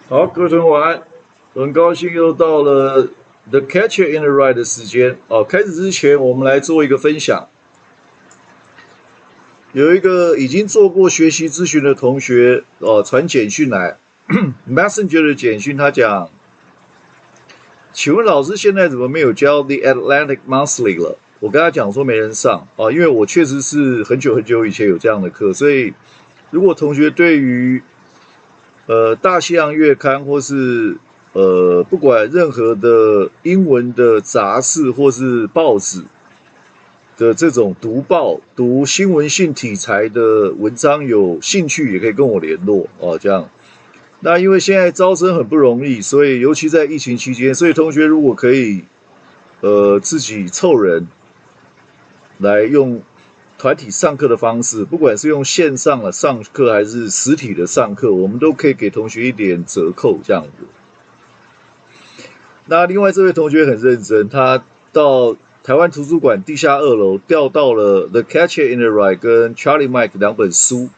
好，各位同学晚安。很高兴又到了 The Catcher in the Rye 的时间哦。开始之前，我们来做一个分享。有一个已经做过学习咨询的同学传简讯来，Messenger 的简讯，他讲：请问老师现在怎么没有教 The Atlantic Monthly 了？我跟他讲说没人上啊，因为我确实是很久以前有这样的课，所以如果同学对于大西洋月刊或是不管任何的英文的杂志或是报纸的这种读报、读新闻性题材的文章有兴趣，也可以跟我联络哦。这样，那因为现在招生很不容易，所以尤其在疫情期间，所以同学如果可以自己凑人来用团体上课的方式，不管是用线上的上课还是实体的上课，我们都可以给同学一点折扣这样子。那另外这位同学很认真，他到台湾图书馆地下2楼调到了《The Catcher in the Rye》跟《Charlie Mike》两本书，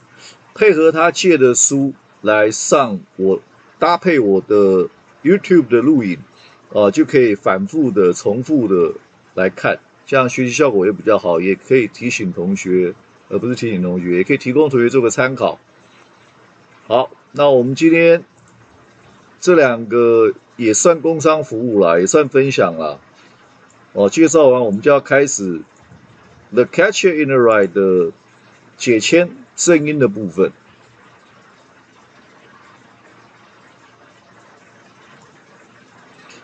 配合他借的书来上我搭配我的 YouTube 的录影，就可以反复的、重复的来看。这样学习效果也比较好，也可以提醒同学，而不是提醒同学，也可以提供同学做个参考。好，那我们今天这两个也算工商服务啦，也算分享啦。介绍完我们就要开始 The Catcher in the Rye 的解签正音的部分。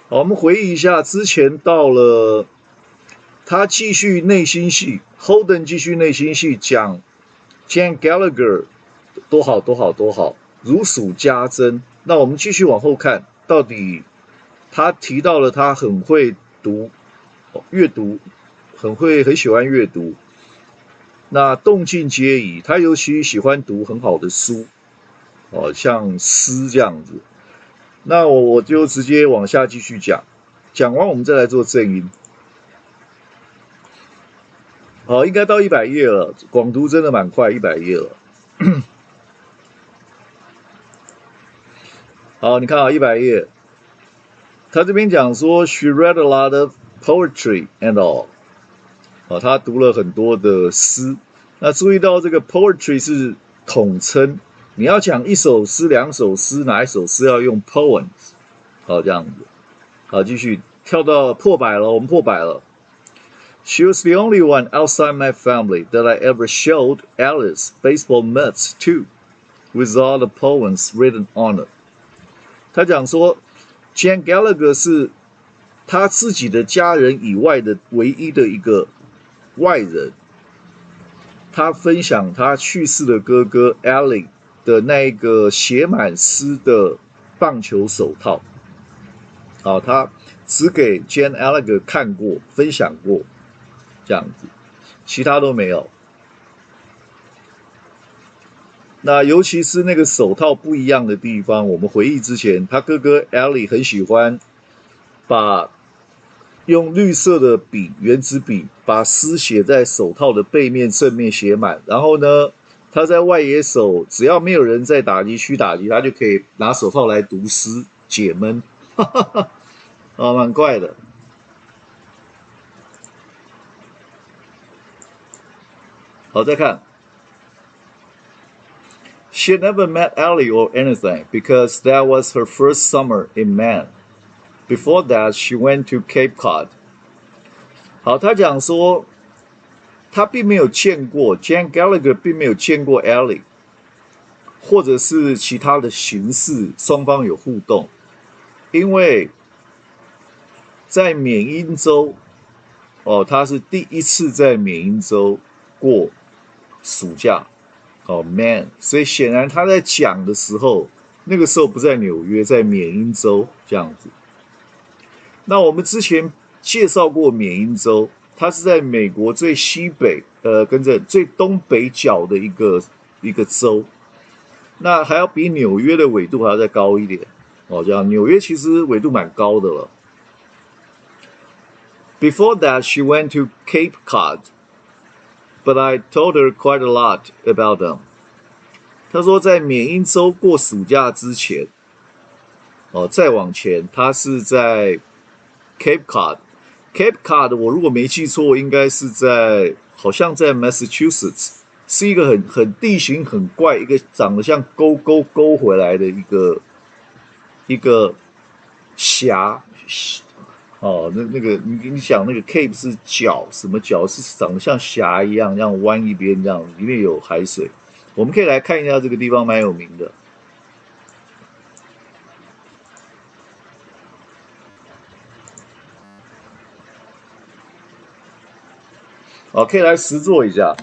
好，我们回忆一下之前到了。他继续内心戏 ，Holden 继续内心戏讲 Jan Gallagher 多好，如数家珍。那我们继续往后看，到底他提到了他很会读阅读，很喜欢阅读。那动静皆宜，他尤其喜欢读很好的书，像诗这样子。那我就直接往下继续讲，讲完我们再来做正音。好，应该到100页了。广读真的蛮快，100页了。好，你看啊，100页。他这边讲说 ，She read a lot of poetry and all。他读了很多的诗。那注意到这个 poetry 是统称，你要讲一首诗、2首诗，哪一首诗要用 poems？ 好，这样子。好，继续跳到破百了，我们破百了。She was the only one outside my family that I ever showed Alice baseball mitts to, with all the poems written on it. 他讲说 ，Jan Gallagher 是他自己的家人以外的唯一的一个外人。他分享他去世的哥哥 Ali 的那个写满诗的棒球手套。好，他只给 Jan Gallagher 看过，分享过。这样子，其他都没有。那尤其是那个手套不一样的地方，我们回忆之前，他哥哥 Ali 很喜欢用绿色的笔，原子笔，把诗写在手套的背面、正面写满。然后呢，他在外野手，只要没有人在打击区打击，他就可以拿手套来读诗解闷，蛮怪的。好，再看。She never met Ellie or anything because that was her first summer in Maine. Before that, she went to Cape Cod. 好，他讲说，他并没有见过 Jan Gallagher 并没有见过 Ellie， 或者是其他的形式，双方有互动，因为在缅因州，他是第一次在缅因州过暑假，Maine， 所以显然他在讲的时候，那个时候不在纽约，在缅因州这样子。那我们之前介绍过缅因州，它是在美国最西北，最东北角的一个州。那还要比纽约的纬度还要再高一点，这样纽约其实纬度蛮高的了。Before that, she went to Cape Cod.But I told her quite a lot about them. 他说，在缅因州过暑假之前，再往前，它是在 Cape Cod。Cape Cod 我如果没记错，应该是好像在 Massachusetts， 是一个很地形很怪，一个长得像勾回来的一个峡。那个你想那个 Cape 是角，什么角是长得像峡一样，这样弯一边这样，里面有海水。我们可以来看一下这个地方蛮有名的。好，可以来实作一下。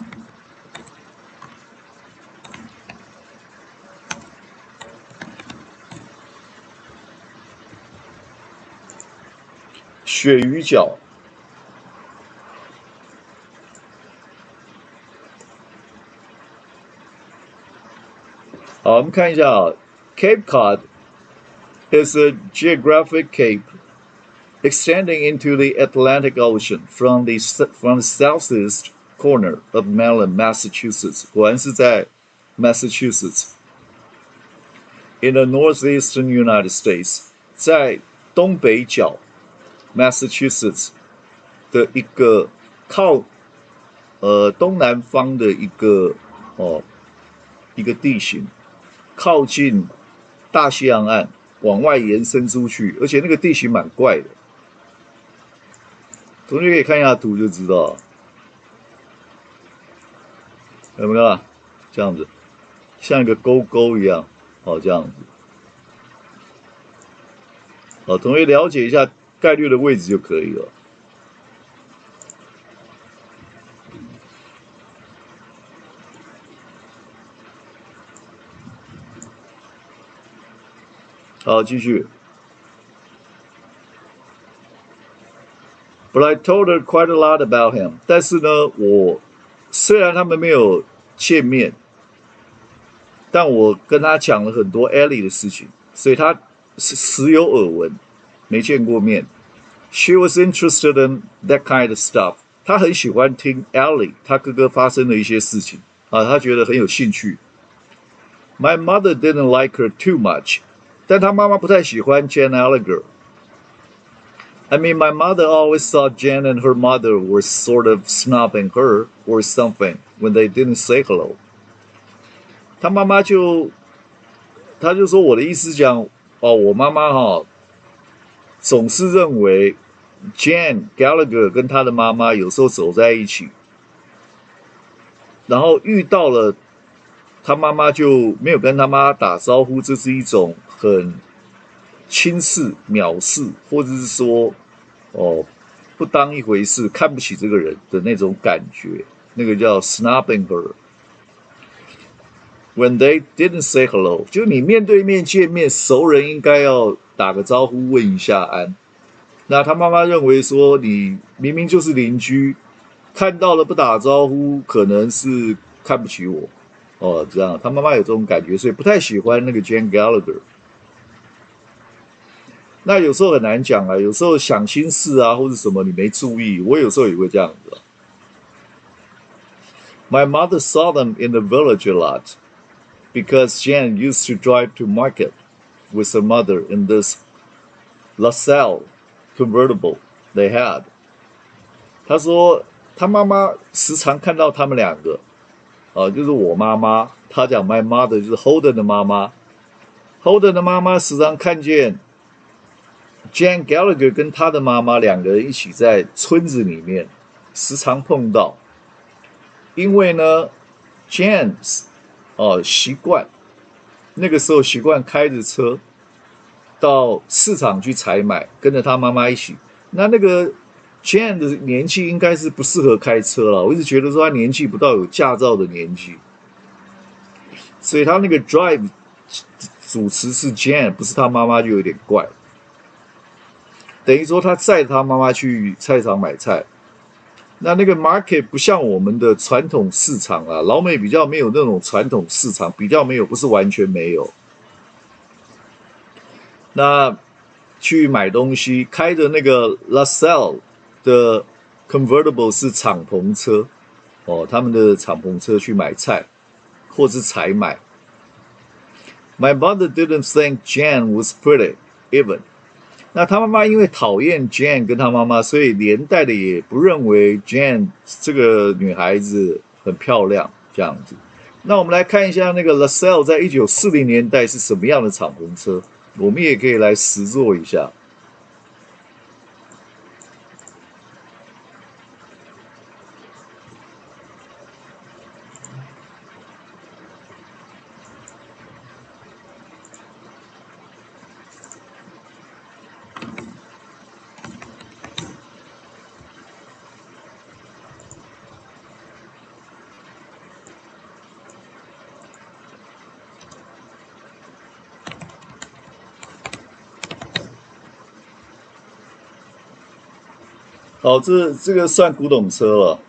鳕鱼角。好，我们看一下啊 ，Cape Cod is a geographic cape extending into the Atlantic Ocean from the southeast corner of mainland Massachusetts. 果然是在 Massachusetts in the northeastern United States， 在东北角 Massachusetts 的一个靠东南方的一个地形，靠近大西洋岸，往外延伸出去，而且那个地形蛮怪的。同学可以看一下图就知道，有没有看到？这样子，像一个勾一样，这样子。同学了解一下概率的位置就可以了。好，继续。But I told her quite a lot about him。但是呢，虽然他们没有见面，但我跟他讲了很多 Ellie 的事情，所以他时有耳闻，没见过面。She was interested in that kind of stuff。她很喜欢听 Ellie 她哥哥发生的一些事情她觉得很有兴趣。My mother didn't like her too much。但他妈妈不太喜欢 Jan Gallagher。I mean, my mother always thought Jan and her mother were sort of snubbing her or something when they didn't say hello。他妈妈就说我的意思讲，我妈妈总是认为 Jan Gallagher 跟他的妈妈有时候走在一起，然后遇到了他妈妈就没有跟他妈打招呼，这是一种很轻视、藐视，或者是说不当一回事，看不起这个人的那种感觉，那个叫 snubbing her。When they didn't say hello， 就你面对面见面，熟人应该要打个招呼，问一下安。那他妈妈认为说，你明明就是邻居，看到了不打招呼，可能是看不起我。这样，他妈妈有这种感觉，所以不太喜欢那个 Jan Gallagher。那有时候很难讲啊，有时候想心事啊，或者什么你没注意，我有时候也会这样子。My mother saw them in the village a lot because Jan used to drive to market with her mother in this LaSalle convertible they had。他说他妈妈时常看到他们两个。就是我妈妈，她讲 my mother 就是 Holden 的妈妈 ，Holden 的妈妈时常看见 Jan Gallagher 跟他的妈妈两个人一起在村子里面，时常碰到。因为呢 ，Jan 习惯那个时候习惯开着车到市场去采买，跟着他妈妈一起。那个 Jan 的年纪应该是不适合开车了，我一直觉得说他年纪不到有驾照的年纪，所以他那个 drive 主持是 Jan， 不是他妈妈就有点怪。等于说他载他妈妈去菜场买菜，那个 market 不像我们的传统市场啊，老美比较没有那种传统市场，比较没有，不是完全没有。那去买东西，开着那个 LaSalle 的 convertible 是敞篷车，他们的敞篷车去买菜或是采买。My mother didn't think Jan was pretty， even。那他妈妈因为讨厌 Jane 跟他妈妈，所以连带的也不认为 Jane 这个女孩子很漂亮这样子。那我们来看一下那个 LaSalle 在1940年代是什么样的敞篷车，我们也可以来实作一下。好，这个算古董车了。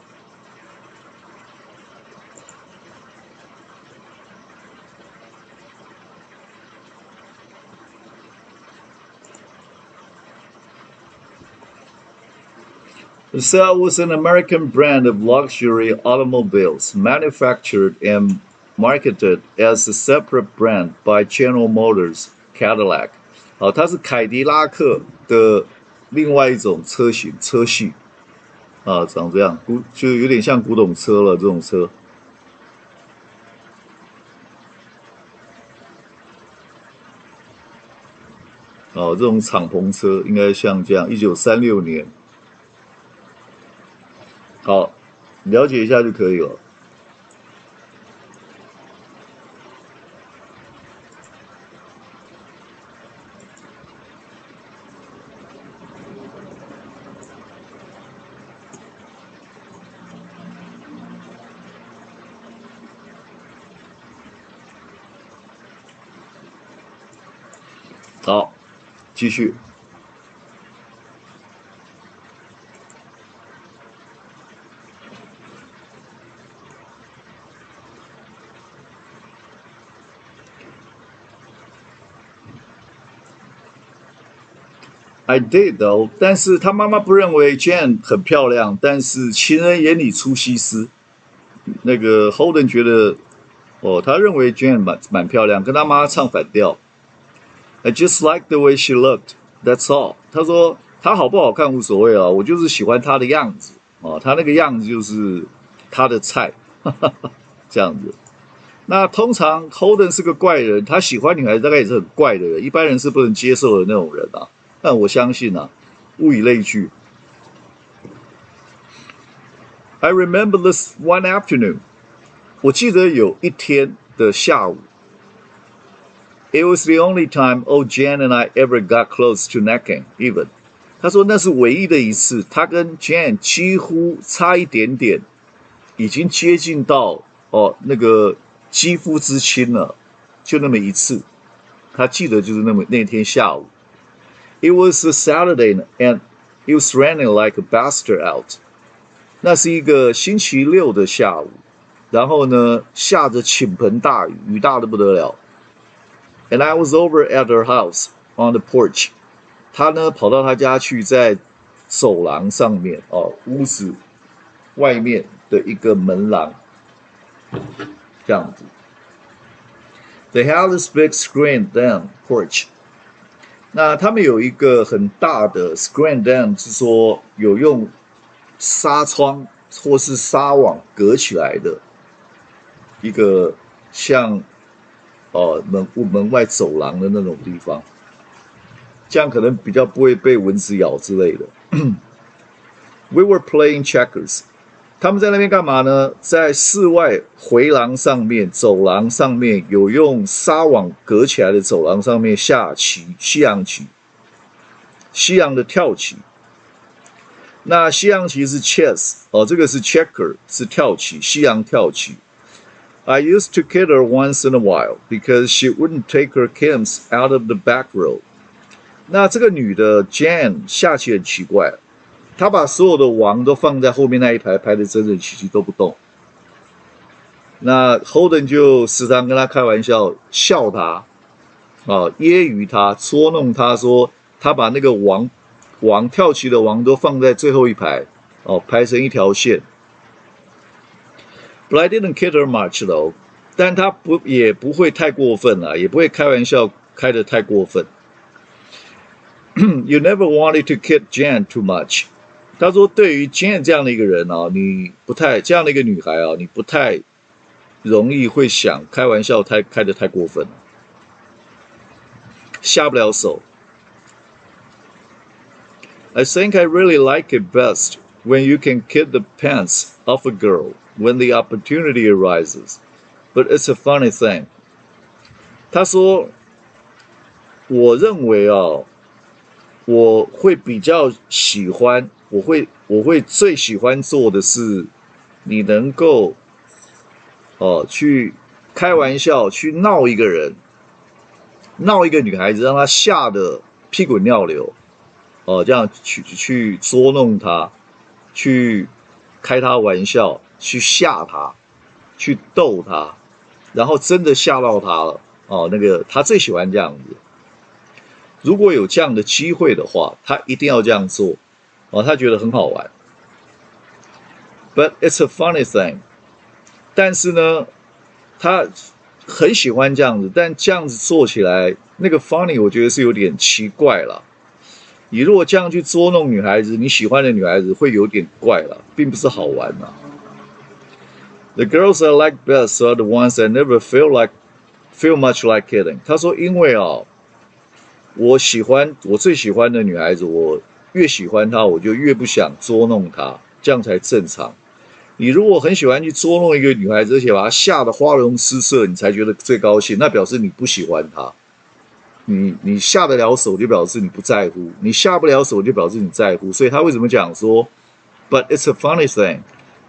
LaSalle was an American brand of luxury automobiles, manufactured and marketed as a separate brand by General Motors Cadillac. 好，它是凯迪拉克的另外一种车系啊，长这样，就有点像古董车了，这种车。哦，这种敞篷车应该像这样，1936年。好，了解一下就可以了。好，继续。I did though， 但是他妈妈不认为 Jane 很漂亮，但是情人眼里出西施。那个 Holden 觉得，哦，他认为 Jane 蛮漂亮，跟他妈唱反调。I just like the way she looked. That's all。他说她好不好看无所谓啊，我就是喜欢她的样子啊，她那个样子就是她的菜，这样子。那通常 Holden 是个怪人，他喜欢女孩子大概也是很怪的人，一般人是不能接受的那种人啊。但我相信啊，物以类聚。I remember this one afternoon， 我记得有一天的下午。It was the only time old Jan and I ever got close to necking even。他说那是唯一的一次，他跟 Jan 几乎差一点点，已经接近到那个肌肤之亲了，就那么一次。他记得就是那天下午。It was a Saturday and it was raining like a bastard out。那是一个星期六的下午，然后呢下着倾盆大雨，雨大得不得了。And I was over at her house on the porch。他呢跑到他家去，在走廊上面屋子外面的一个门廊，这样子。They had this big screen down porch。那他们有一个很大的 screen down， 是说有用纱窗或是纱网隔起来的一个像门外走廊的那种地方，这样可能比较不会被蚊子咬之类的。We were playing checkers。他们在那边干嘛呢？在室外回廊上面、走廊上面有用纱网隔起来的走廊上面下棋，西洋棋，西洋的跳棋。那西洋棋是 chess， 这个是 checker， 是跳棋，西洋跳棋。I used to kid her once in a while because she wouldn't take her kings out of the back row。那这个女的 Jane 下棋很奇怪。他把所有的王都放在后面那一排，排得整整齐齐都不动。那 Holden 就时常跟他开玩笑，笑他，揶揄他，捉弄他，说他把那个王跳棋的王都放在最后一排，排成一条线。But I didn't kid her much though， 但他也不会太过分啦，也不会开玩笑开得太过分。You never wanted to kid Jan too much。他说，对于 Jan 这样的一个人啊，你不太这样的一个女孩啊，你不太容易会想开玩笑开得太过分了，下不了手。I think I really like it best when you can kid the pants off a girl when the opportunity arises, but it's a funny thing。他说，我认为啊，我会比较喜欢，我会最喜欢做的是，你能够去开玩笑，去闹一个人，闹一个女孩子，让她吓得屁滚尿流，这样去捉弄她，去开她玩笑，去吓她，去逗她，然后真的吓到她了，她最喜欢这样子。如果有这样的机会的话，她一定要这样做，她觉得很好玩。But it's a funny thing。但是呢，他很喜欢这样子，但这样子做起来，那个 funny 我觉得是有点奇怪了。你如果这样去捉弄女孩子，你喜欢的女孩子会有点怪了，并不是好玩啊。The girls I like best are the ones that never feel much like kidding。他说，因为我最喜欢的女孩子，我越喜欢她，我就越不想捉弄她，这样才正常。你如果很喜欢去捉弄一个女孩子，而且把她吓得花容失色，你才觉得最高兴，那表示你不喜欢她。你下得了手，就表示你不在乎；你下不了手，就表示你在乎。所以他为什么讲说 "But it's a funny thing"，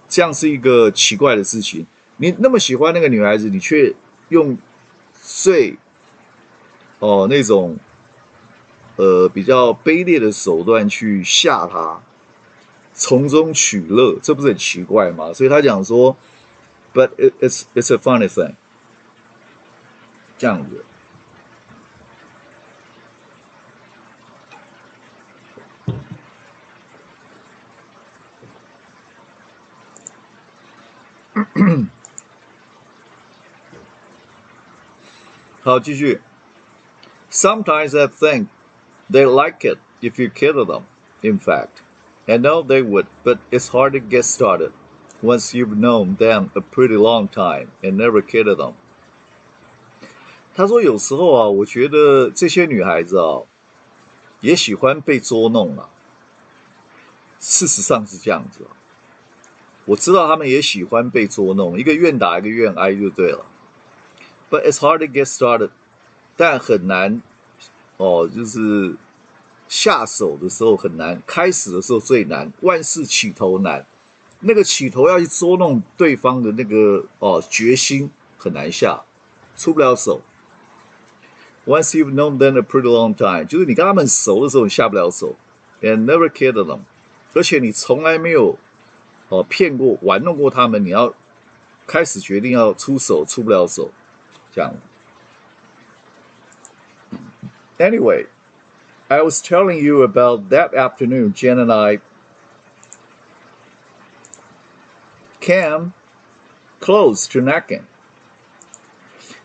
这样是一个奇怪的事情。你那么喜欢那个女孩子，你却用最那种比较卑劣的手段去吓她。从中取乐，这不是很奇怪吗？所以他讲说 ，But it's a funny thing， 这样子。好，继续。Sometimes I think they like it if you kid them. In fact.I know they would, but it's hard to get started once you've known them a pretty long time and never kidded them. 他说有时候我觉得这些女孩子也喜欢被捉弄啊。事实上是这样子我知道他们也喜欢被捉弄，一个愿打一个愿挨就对了。But it's hard to get started， 但很难就是下手的时候很难，开始的时候最难，万事起头难。那个起头要去捉弄对方的那个决心很难下，出不了手。Once you've known them a pretty long time， 就是你跟他们熟的时候，你下不了手。And never kidded them， 而且你从来没有骗过、玩弄过他们，你要开始决定要出手，出不了手，这样。Anyway。I was telling you about that afternoon Jen and I came close to necking.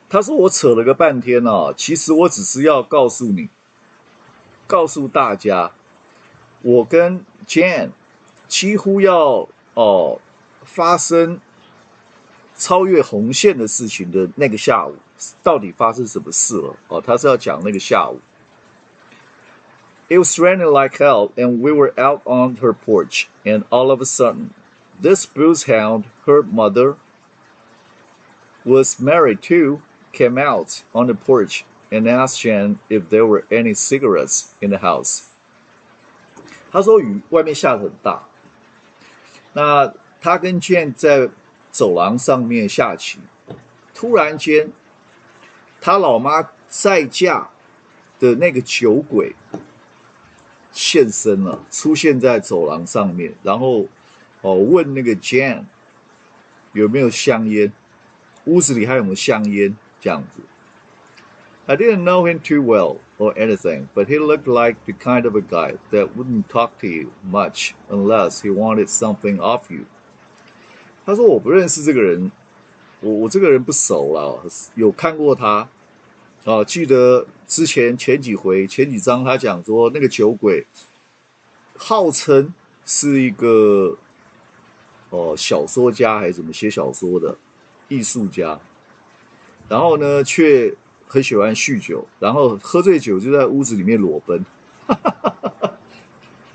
他说我扯了个半天其实我只是要告诉大家，我跟 Jen 几乎要发生超越红线的事情的那个下午，到底发生什么事了他是要讲那个下午。It was raining like hell, and we were out on her porch, and all of a sudden, this bruised hound her mother was married to came out on the porch and asked Jen if there were any cigarettes in the house. 他说雨外面下得很大，那他跟 Jen 在走廊上面下棋，突然间，他老妈在嫁的那个酒鬼现身了，出现在走廊上面，然后问那个 Jan 有没有香烟，屋子里还有没有香烟这样子。I didn't know him too well or anything, but he looked like the kind of a guy that wouldn't talk to you much unless he wanted something off you. 他说我不认识这个人，我这个人不熟了，有看过他记得前几章他讲说那个酒鬼号称是一个小说家还是怎么写小说的艺术家，然后呢却很喜欢酗酒，然后喝醉酒就在屋子里面裸奔，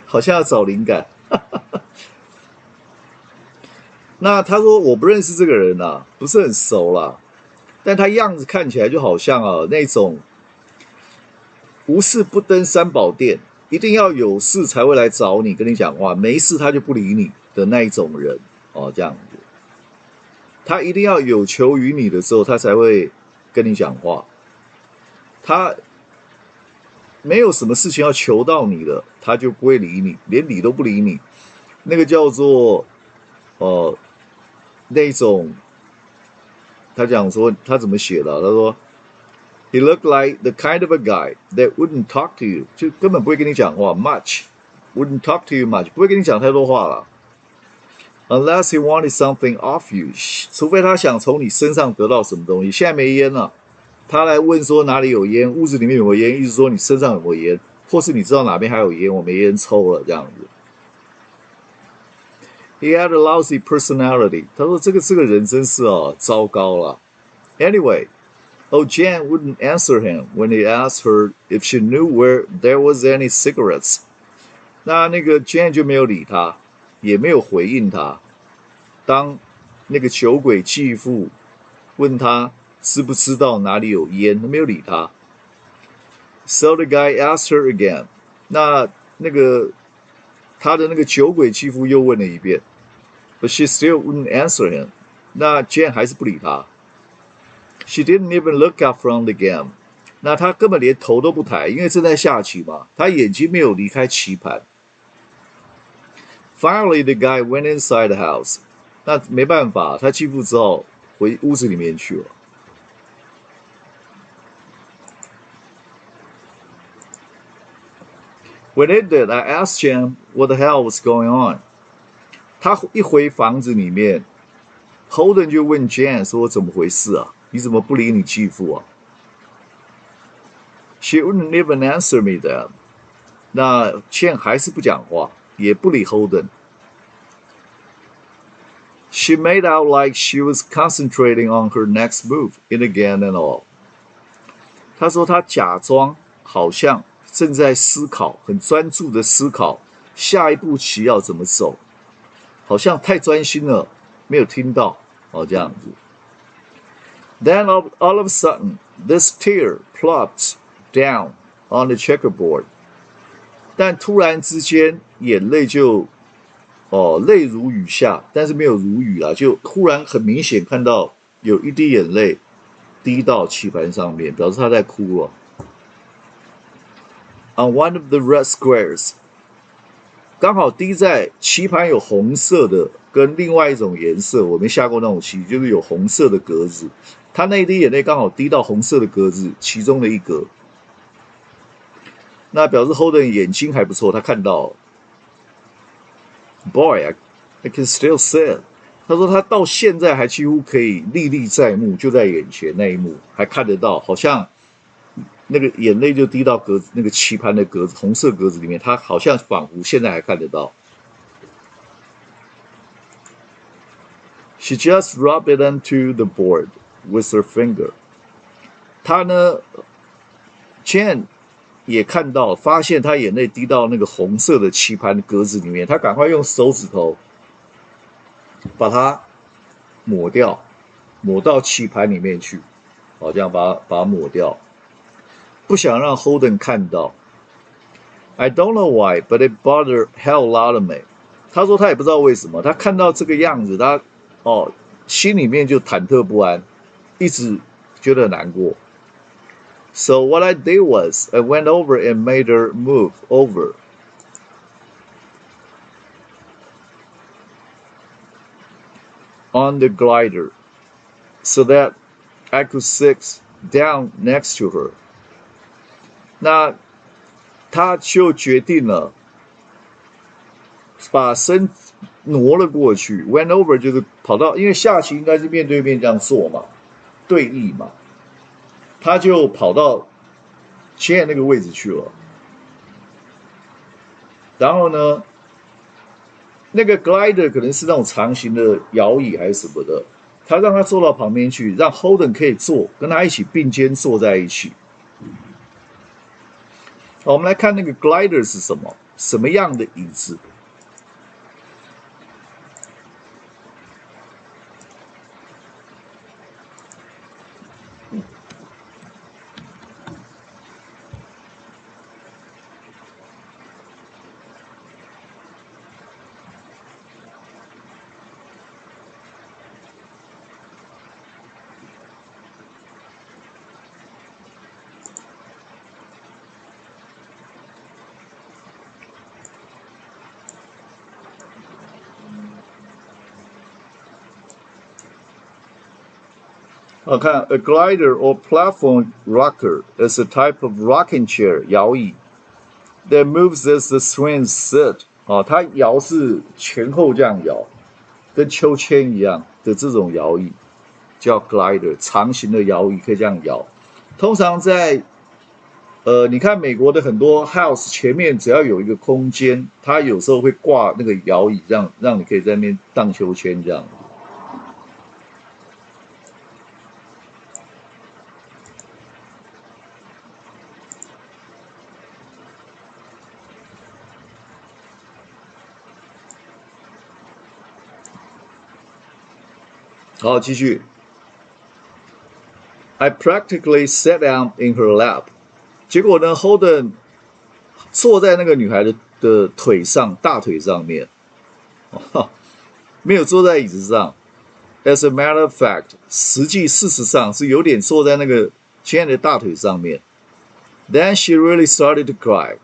好像要找灵感。那他说我不认识这个人啊，不是很熟啦，但他样子看起来就好像那种无事不登三宝殿，一定要有事才会来找你跟你讲话，没事他就不理你的那一种人这样子。他一定要有求于你的时候，他才会跟你讲话。他没有什么事情要求到你的，他就不会理你，连理都不理你。那个叫做那种，他讲说他怎么写的？他说 ，He looked like the kind of a guy that wouldn't talk to you， 就根本不会跟你讲话 ，much，wouldn't talk to you much， 不会跟你讲太多话了。Unless he wanted something off you， 除非他想从你身上得到什么东西。现在没烟了，他来问说哪里有烟，屋子里面有没有烟，意思说你身上有没有烟，或是你知道哪边还有烟，我没烟抽了这样子。He had a lousy personality， 他说这个人真是糟糕了。Anyway， Jan wouldn't answer him when he asked her if she knew where there was any cigarettes。那个 Jan 就没有理他。也没有回应他。当那个酒鬼继父问他知不知道哪里有烟，他没有理他。So the guy asked her again。他的那个酒鬼继父又问了一遍 ，but she still wouldn't answer him。那 Jane 还是不理他。She didn't even look up from the game。那他根本连头都不抬，因为正在下棋嘛，他眼睛没有离开棋盘。Finally, the guy went inside the house。那没办法，他继父只好回屋子里面去了。When it did, I asked Jim what the hell was going on。他一回房子里面 ，Holden 就问 Jane 说：“怎么回事啊？你怎么不理你继父啊 ？”She wouldn't even answer me then。那 Jane 还是不讲话。也不理 Holden。She made out like she was concentrating on her next move in the game and all。她说她假装好像正在思考，很专注的思考下一步棋要怎么走，好像太专心了，没有听到这样子。Then all of a sudden, this tear plopped down on the checkerboard。但突然之间，眼泪就泪如雨下，但是没有如雨啊，就忽然很明显看到有一滴眼泪滴到棋盘上面，表示他在哭了。On one of the red squares， 刚好滴在棋盘有红色的跟另外一种颜色，我没下过那种棋，就是有红色的格子，他那一滴眼泪刚好滴到红色的格子其中的一格。那表示 Holden 眼睛还不错，他看到 Boy, I can still see it。 他说他到现在还几乎可以历历在目，就在眼前那一幕还看得到，好像那个眼泪就滴到格子那个棋盘的格子红色格子里面，他好像仿佛现在还看得到。She just rubbed it onto the board with her finger。 他呢 Chen也看到，发现他眼泪滴到那个红色的棋盘格子里面，他赶快用手指头把它抹掉，抹到棋盘里面去，这样把它抹掉，不想让 Holden 看到。I don't know why, but it bothered hell lot of me。 他说他也不知道为什么，他看到这个样子，他心里面就忐忑不安，一直觉得很难过。So what I did was I went over and made her move over. On the glider, so that I could sit down next to her. 那他就决定了，把身挪了过去。Went over 就是跑到，因为下棋应该是面对面这样做嘛，对弈嘛。他就跑到 Jane 那个位置去了。然后呢，那个 glider 可能是那种长形的摇椅还是什么的，他让他坐到旁边去，让 Holden 可以坐，跟他一起并肩坐在一起。好，我们来看那个 glider 是什么，什么样的椅子？好看 ，a glider or platform rocker is a type of rocking chair 摇椅 that moves as the swings sit。它摇是前后这样摇，跟秋千一样的这种摇椅叫 glider， 长形的摇椅可以这样摇。通常在你看美国的很多 house 前面只要有一个空间，它有时候会挂那个摇椅，让你可以在那边荡秋千这样。好，继续。I practically sat down in her lap。结果呢 ，Holden 坐在那个女孩的腿上，大腿上面，没有坐在椅子上。As a matter of fact， 事实上是有点坐在那个 Jane 的大腿上面。Then she really started to cry。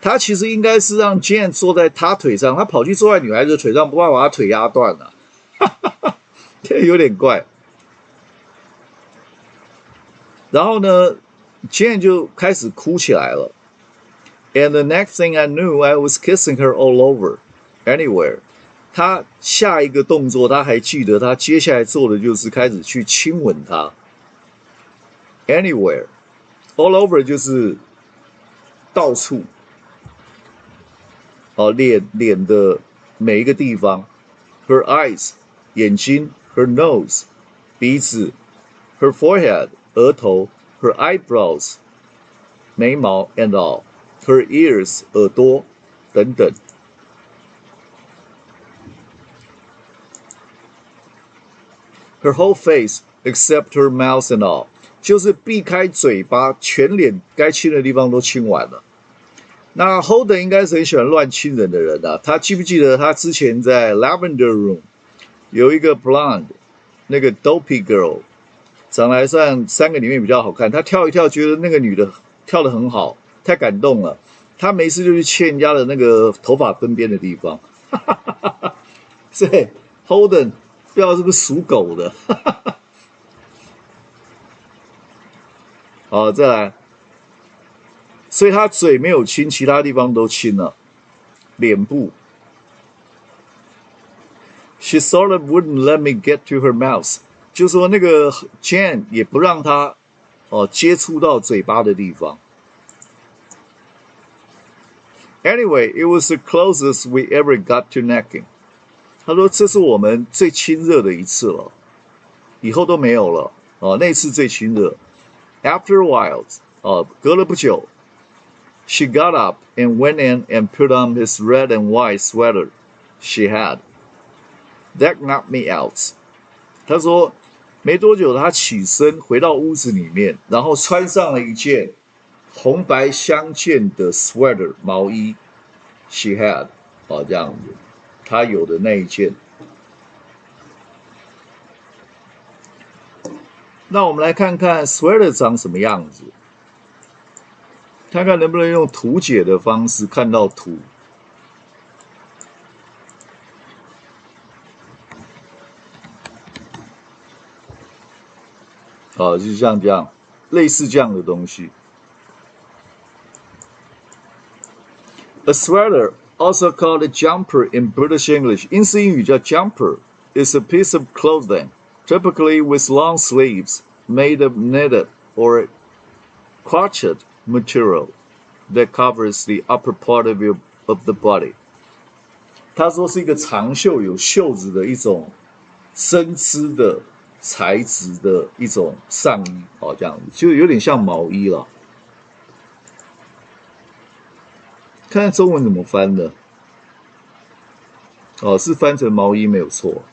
她其实应该是让 Jane 坐在她腿上，她跑去坐在女孩子的腿上，不怕把她腿压断了。这有点怪。然后呢 ，Jane 就开始哭起来了。And the next thing I knew, I was kissing her all over, anywhere。他下一个动作，他还记得，他接下来做的就是开始去亲吻她。Anywhere, all over 就是到处。脸的每一个地方。Her eyes， 眼睛。Her nose， 鼻子。Her forehead， 额头。Her eyebrows， 眉毛 and all。Her ears， 耳朵等等。Her whole face except her mouth and all， 就是避开嘴巴，全脸该亲的地方都亲完了。那 Holden 应该是很喜欢乱亲人的人啊，他记不记得他之前在 Lavender Room 有一个 blonde， 那个 dopey girl， 长得还算3个里面比较好看，他跳一跳觉得那个女的跳得很好，太感动了，他没事就去牵人家的那个头发分边的地方，所以 Holden 不知道是不是属狗的，好，再来。所以他嘴没有亲，其他地方都亲了。脸部 ，She sort of wouldn't let me get to her mouth， 就说那个 Jane 也不让他接触到嘴巴的地方。Anyway, it was the closest we ever got to necking。他说这是我们最亲热的一次了，以后都没有了。那次最亲热。After a while， 隔了不久。She got up and went in and put on this red and white sweater she had. That knocked me out. 她说，没多久，她起身回到屋子里面，然后穿上了一件红白相间的 sweater 毛衣。She had 这样子，她有的那一件。那我们来看看 sweater 长什么样子。看看能不能用图解的方式看到图。就像这样，类似这样的东西。A sweater, also called a jumper in British English， 英式英语叫 jumper, is a piece of clothing, typically with long sleeves, made of knitted or crotchet material that covers the upper part of the body. 他说是一个长袖有袖子的一种针织的材质的一种上衣，这样子就有点像毛衣了。看看中文怎么翻的。是翻成毛衣没有错。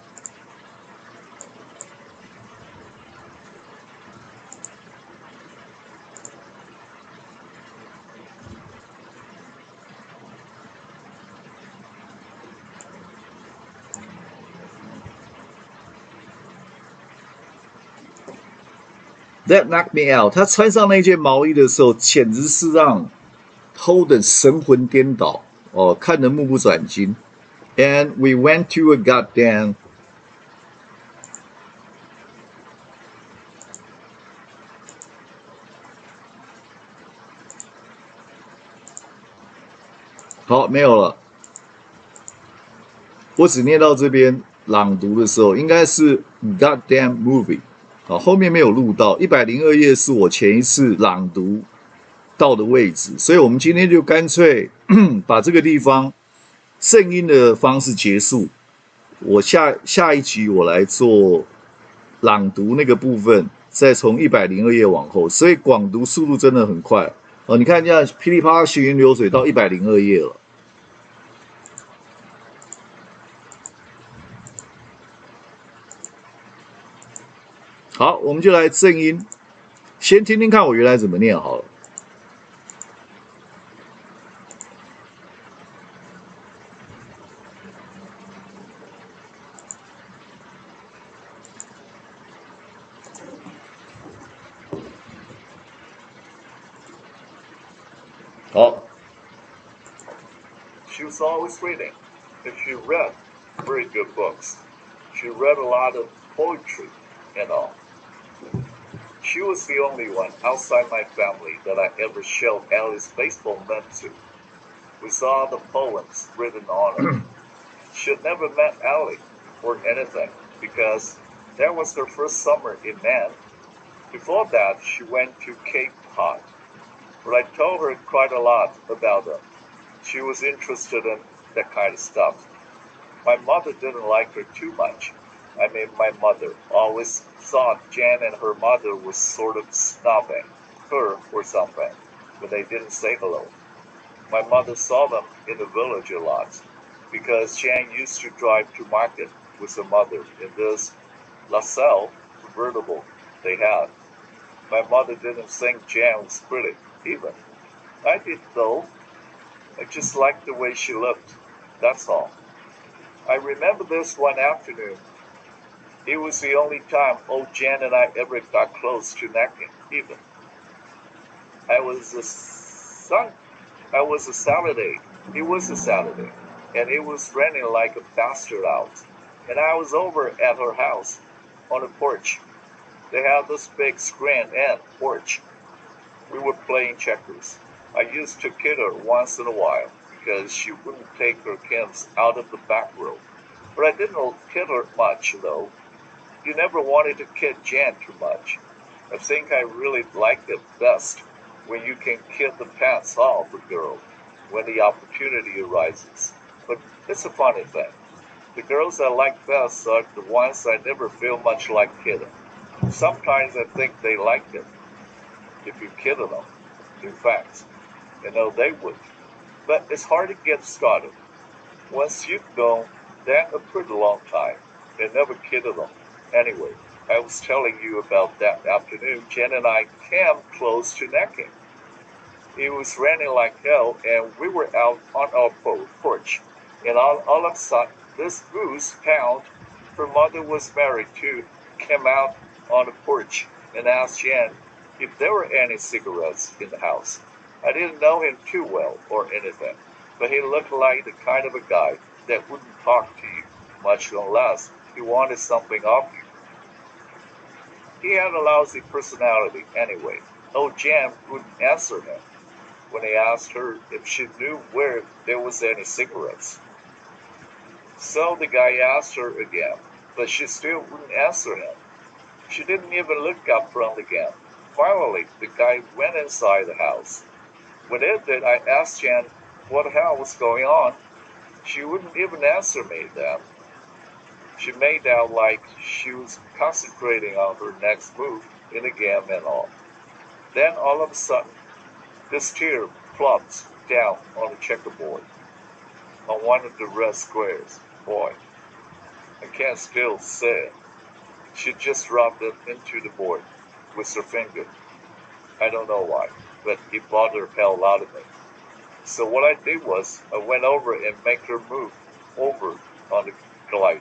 That knocked me out。他穿上那件毛衣的时候，简直是让 Holden 神魂颠倒，看得目不转睛。And we went to a goddamn 好，没有了。我只念到这边，朗读的时候应该是 goddamn movie。后面没有录到。102页是我前一次朗读到的位置，所以我们今天就干脆把这个地方正音的方式结束。我下一集我来做朗读那个部分，再从102页往后，所以广读速度真的很快。你看这样噼里啪啦行云流水到102页了。好，我们就来正音，先听听看我原来怎么念好了。好。She was always reading, and she read very good books. She read a lot of poetry and all. She was the only one outside my family that I ever showed Alice baseball net to. We saw the poems written on her. She had never met Allie or anything because that was her first summer in Maine. Before that, she went to Cape Cod, but I told her quite a lot about them. She was interested in that kind of stuff. My mother didn't like her too much. I mean, my mother always thought Jan and her mother was sort of snubbing her or something, but they didn't say hello. My mother saw them in the village a lot, because Jan used to drive to market with her mother in this LaSalle convertible they had. My mother didn't think Jan was pretty, even. I did, though. I just liked the way she looked, that's all. I remember this one afternoon. It was the only time old Jan and I ever got close to necking, even. It was a Saturday, and it was raining like a bastard out, and I was over at her house, on the porch. They had this big screen and porch. We were playing checkers. I used to kid her once in a while, because she wouldn't take her kids out of the back row. But I didn't kid her much, though. You never wanted to kid Jan too much. I think I really liked it best when you can kid the pants off a girl when the opportunity arises. But it's a funny thing. The girls I like best are the ones I never feel much like kidding. Sometimes I think they like it if you kidded them. In fact, they would. But it's hard to get started. Once you've gone that a pretty long time and never kidded them. Anyway, I was telling you about that afternoon Jen and I came close to necking. It was raining like hell, and we were out on our porch. And all of a sudden, this goose hound her mother was married to came out on the porch and asked Jen if there were any cigarettes in the house. I didn't know him too well or anything, but he looked like the kind of a guy that wouldn't talk to you much unless he wanted something off you. He had a lousy personality anyway. Old Jan wouldn't answer him when he asked her if she knew where there was any cigarettes. So the guy asked her again, but she still wouldn't answer him. She didn't even look up from the game. Finally, the guy went inside the house. When it did, I asked Jan what the hell was going on. She wouldn't even answer me then. She made out like she was concentrating on her next move in the game and all. Then all of a sudden, this tear plopped down on the checkerboard, on one of the red squares. Boy, I can't still say it. She just rubbed it into the board with her finger. I don't know why, but it bothered hell out of me. So what I did was I went over and made her move over on the glider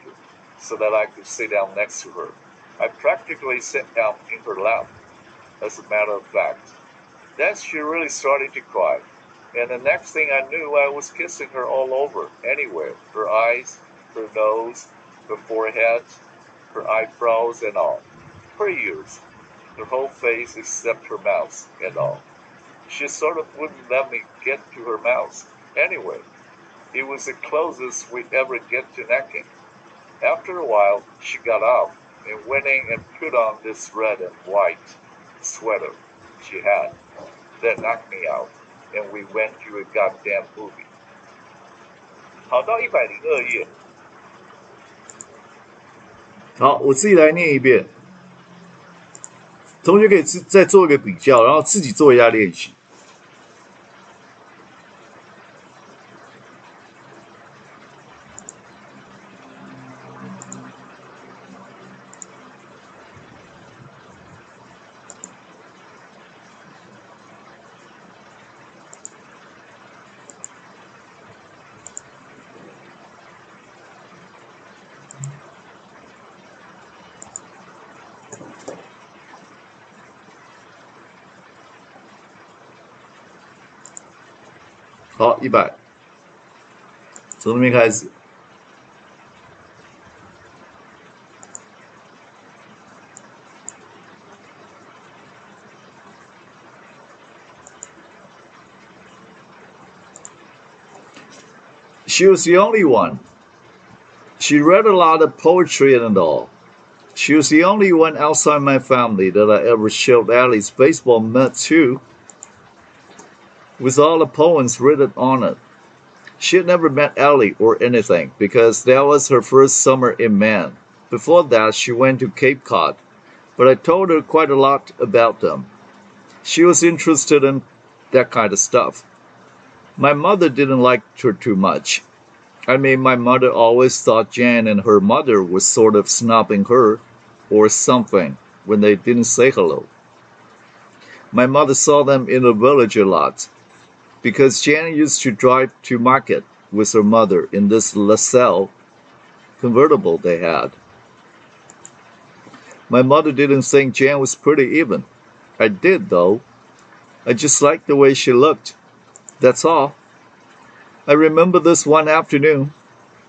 so that I could sit down next to her. I practically sat down in her lap, as a matter of fact. Then she really started to cry, and the next thing I knew, I was kissing her all over, anywhere, her eyes, her nose, her forehead, her eyebrows and all, her ears, her whole face except her mouth and all. She sort of wouldn't let me get to her mouth. Anyway, it was the closest we'd ever get to necking. After a while, she got up and went in and put on this red and white sweater she had. That knocked me out, and we went to a goddamn movie. 好，到102页。好，我自己来念一遍，同学可以再做一个比较，然后自己做一下练习。好，100，从那边开始。She was the only one. She read a lot of poetry and all. She was the only one outside my family that I ever showed Allie's baseball mitt to, with all the poems written on it. She had never met Allie or anything, because that was her first summer in Maine. Before that, she went to Cape Cod, but I told her quite a lot about them. She was interested in that kind of stuff. My mother didn't like her too much. I mean, my mother always thought Jan and her mother were sort of snubbing her, or something, when they didn't say hello. My mother saw them in the village a lot, because Jan used to drive to market with her mother in this LaSalle convertible they had. My mother didn't think Jan was pretty even. I did, though. I just liked the way she looked. That's all. I remember this one afternoon.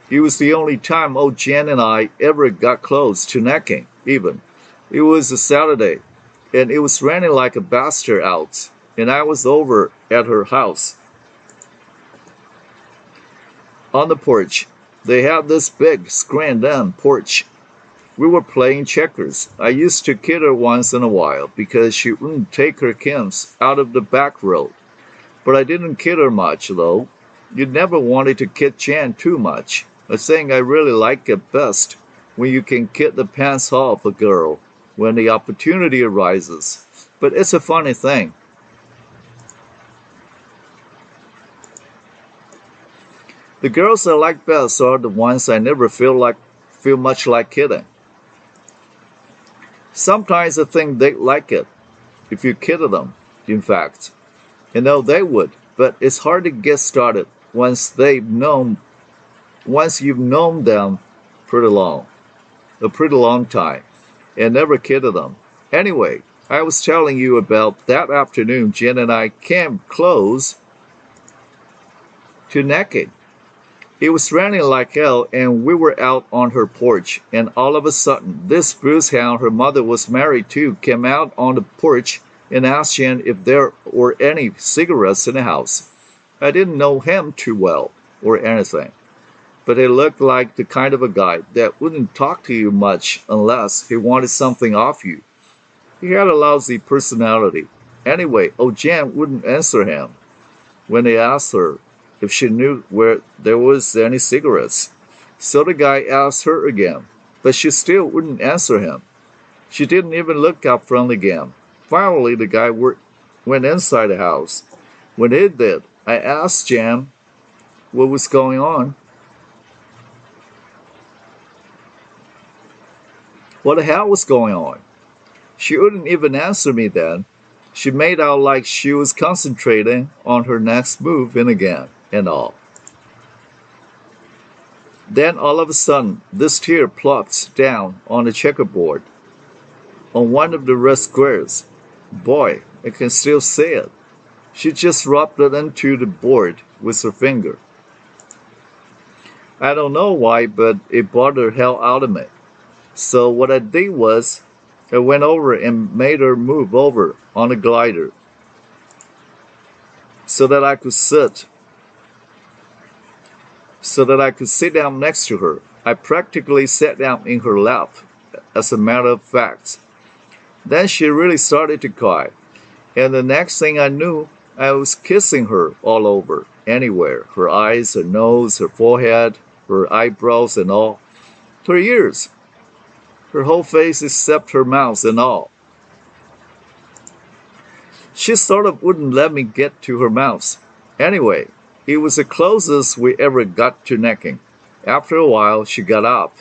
It was the only time old Jan and I ever got close to necking, even. It was a Saturday, and it was raining like a bastard out, and I was over at her house. On the porch, they had this big screened-in porch. We were playing checkers. I used to kid her once in a while because she wouldn't take her Kims out of the back row. But I didn't kid her much, though. You never wanted to kid Jan too much. A thing I really like it best, when you can kid the pants off a girl, when the opportunity arises. But it's a funny thing. The girls I like best are the ones I never feel much like kidding. Sometimes I think they'd like it, if you kidded them, in fact. You know they would, but it's hard to get started once you've known them a pretty long time, and never kidded them. Anyway, I was telling you about that afternoon Jen and I came close to necking. It was raining like hell, and we were out on her porch, and all of a sudden, this Bruce hound her mother was married to came out on the porch and asked Jen if there were any cigarettes in the house. I didn't know him too well, or anything, but he looked like the kind of a guy that wouldn't talk to you much unless he wanted something off you. He had a lousy personality. Anyway, old Jan wouldn't answer him when they asked her if she knew where there was any cigarettes. So the guy asked her again, but she still wouldn't answer him. She didn't even look up from the game. Finally, the guy went inside the house. When he did, I asked Jan what was going on. What the hell was going on? She wouldn't even answer me then. She made out like she was concentrating on her next move in the game and all. Then all of a sudden, this tear plopped down on the checkerboard, on one of the red squares. Boy, I can still see it. She just rubbed it into the board with her finger. I don't know why, but it bothered hell out of me. So what I did was, I went over and made her move over on a glider so that I could sit down next to her. I practically sat down in her lap, as a matter of fact. Then she really started to cry, and the next thing I knew, I was kissing her all over, anywhere, her eyes, her nose, her forehead, her eyebrows and all. Her ears, her whole face except her mouth and all. She sort of wouldn't let me get to her mouth. Anyway, it was the closest we ever got to necking. After a while, she got up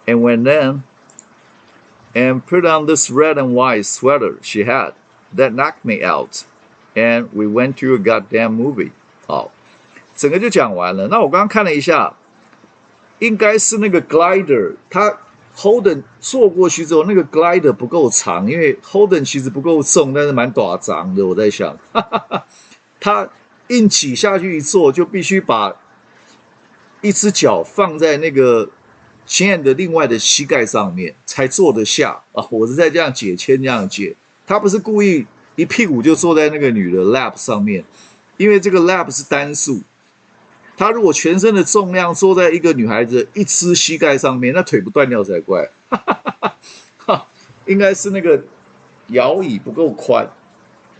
and went in and put on this red and white sweater she had. That knocked me out. And we went to a goddamn movie. 好，整个就讲完了。那我刚刚看了一下，应该是那个 glider， 它 Holden 坐过去之后，那个 glider 不够长，因为 Holden 其实不够重，但是蛮短长的。我在想，他硬起下去一坐，就必须把一只脚放在那个Jan的另外的膝盖上面，才坐得下啊！我是在这样解签这样解，他不是故意一屁股就坐在那个女的 lap 上面，因为这个 lap 是单数。他如果全身的重量坐在一个女孩子一只膝盖上面，那腿不断掉才怪。应该是那个摇椅不够宽，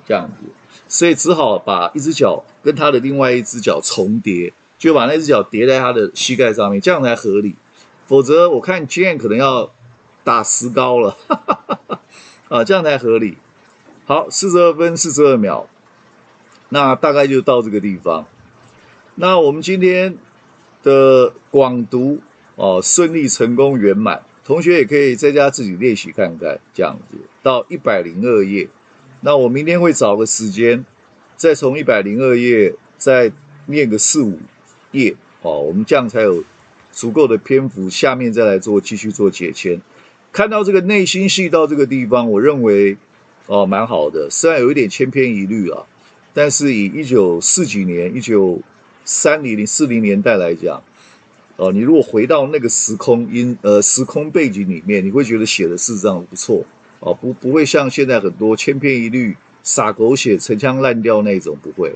这样子，所以只好把一只脚跟他的另外一只脚重叠，就把那只脚叠在他的膝盖上面，这样才合理。否则我看 Jan 可能要打石膏了，啊，这样才合理。好，42分42秒，那大概就到这个地方。那我们今天的广读顺利成功圆满，同学也可以在家自己练习看看，这样子到102页。那我明天会找个时间，再从102页再念个4、5页，我们这样才有足够的篇幅，下面再来继续做解签。看到这个内心戏到这个地方，我认为蛮好的，虽然有一点千篇一律啊，但是以1940几年、1930、40年代来讲，你如果回到那个时空背景里面，你会觉得写的事实上不错不会像现在很多千篇一律、撒狗血、陈腔滥调那种，不会。